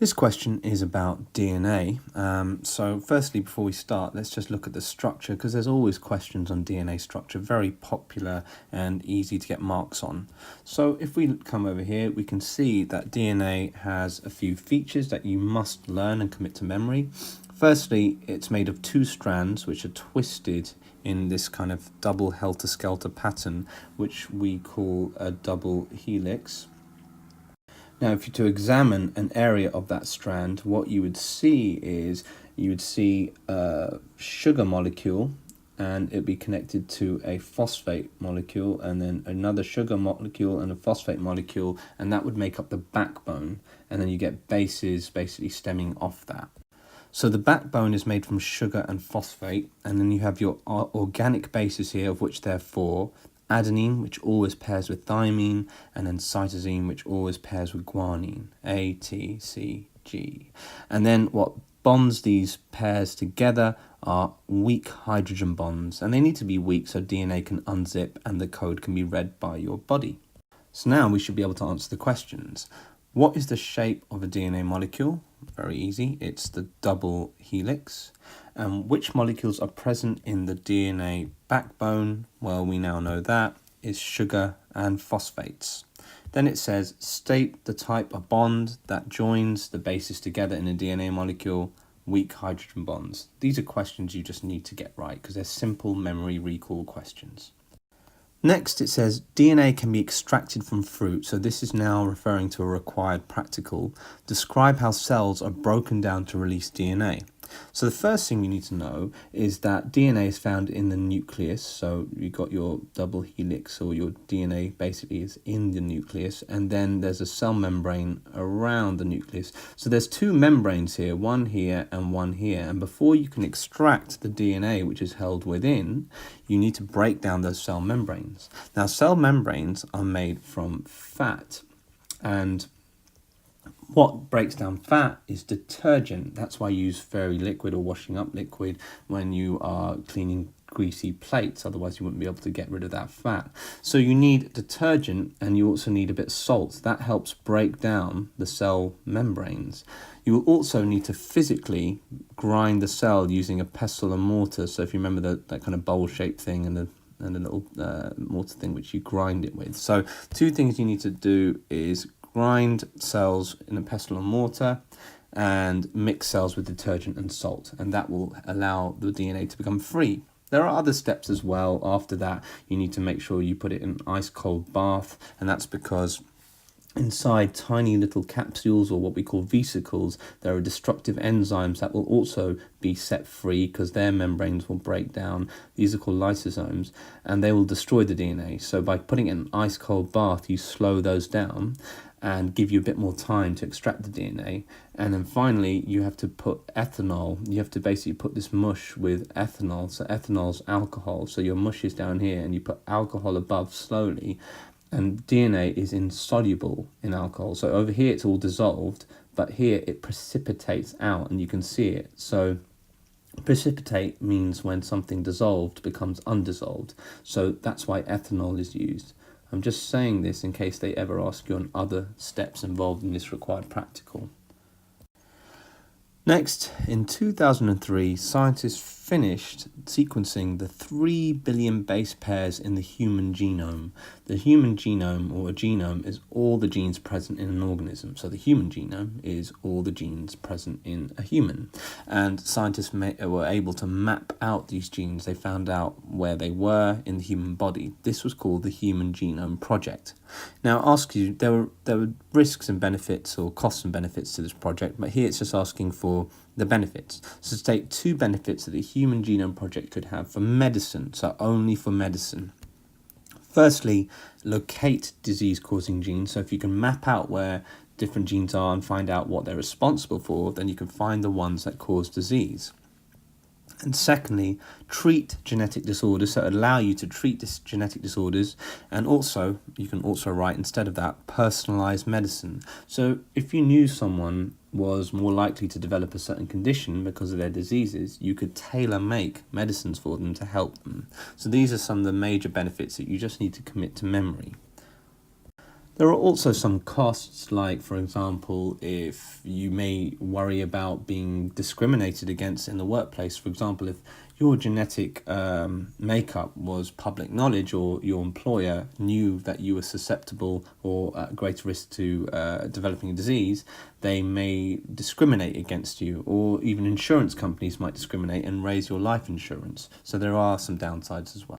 This question is about DNA. So firstly, before we start, let's just look at the structure, because there's always questions on DNA structure, very popular and easy to get marks on. So if we come over here, we can see that DNA has a few features that you must learn and commit to memory. Firstly, it's made of two strands which are twisted in this kind of double helter-skelter pattern, which we call a double helix. Now, if you to examine an area of that strand, what you would see is a sugar molecule, and it'd be connected to a phosphate molecule, and then another sugar molecule and a phosphate molecule, and that would make up the backbone. And then you get bases basically stemming off that. So the backbone is made from sugar and phosphate, and then you have your organic bases here, of which there are four. Adenine, which always pairs with thymine, and then cytosine, which always pairs with guanine, A, T, C, G. And then what bonds these pairs together are weak hydrogen bonds, and they need to be weak so DNA can unzip and the code can be read by your body. So now we should be able to answer the questions. What is the shape of a DNA molecule? Very easy, it's the double helix. Which molecules are present in the DNA backbone? Well, we now know that is sugar and phosphates. Then it says, state the type of bond that joins the bases together in a DNA molecule, weak hydrogen bonds. These are questions you just need to get right because they're simple memory recall questions. Next, it says DNA can be extracted from fruit. So this is now referring to a required practical. Describe how cells are broken down to release DNA. So the first thing you need to know is that DNA is found in the nucleus. So you've got your double helix, or your DNA basically is in the nucleus, and then there's a cell membrane around the nucleus. So there's two membranes here, one here and one here. And before you can extract the DNA which is held within, you need to break down those cell membranes. Now, cell membranes are made from fat, and what breaks down fat is detergent. That's why you use fairy liquid or washing up liquid when you are cleaning greasy plates, otherwise you wouldn't be able to get rid of that fat. So you need detergent, and you also need a bit of salt. That helps break down the cell membranes. You will also need to physically grind the cell using a pestle and mortar. So if you remember that kind of bowl-shaped thing and a little mortar thing which you grind it with. So two things you need to do is grind cells in a pestle and mortar and mix cells with detergent and salt, and that will allow the DNA to become free. There are other steps as well. After that, you need to make sure you put it in an ice cold bath, and that's because inside tiny little capsules, or what we call vesicles, there are destructive enzymes that will also be set free because their membranes will break down. These are called lysosomes, and they will destroy the DNA. So by putting it in an ice cold bath, you slow those down and give you a bit more time to extract the DNA. And then finally, you have to put ethanol. You have to basically put this mush with ethanol. So ethanol's alcohol. So your mush is down here, and you put alcohol above slowly. And DNA is insoluble in alcohol. So over here, it's all dissolved, but here it precipitates out, and you can see it. So precipitate means when something dissolved becomes undissolved. So that's why ethanol is used. I'm just saying this in case they ever ask you on other steps involved in this required practical. Next, in 2003, scientists finished sequencing the 3 billion base pairs in the human genome. The human genome, or a genome, is all the genes present in an organism. So the human genome is all the genes present in a human. And scientists were able to map out these genes. They found out where they were in the human body. This was called the Human Genome Project. Now, I'll ask you, there were risks and benefits, or costs and benefits to this project, but here it's just asking for the benefits. So state two benefits that the Human Genome Project could have for medicine, so only for medicine. Firstly, locate disease-causing genes. So if you can map out where different genes are and find out what they're responsible for, then you can find the ones that cause disease. And secondly, treat genetic disorders, so allow you to treat this genetic disorders, and also, you can also write instead of that, personalised medicine. So if you knew someone was more likely to develop a certain condition because of their diseases, you could tailor-make medicines for them to help them. So these are some of the major benefits that you just need to commit to memory. There are also some costs, like, for example, if you may worry about being discriminated against in the workplace. For example, if your genetic makeup was public knowledge, or your employer knew that you were susceptible or at greater risk to developing a disease, they may discriminate against you, or even insurance companies might discriminate and raise your life insurance. So there are some downsides as well.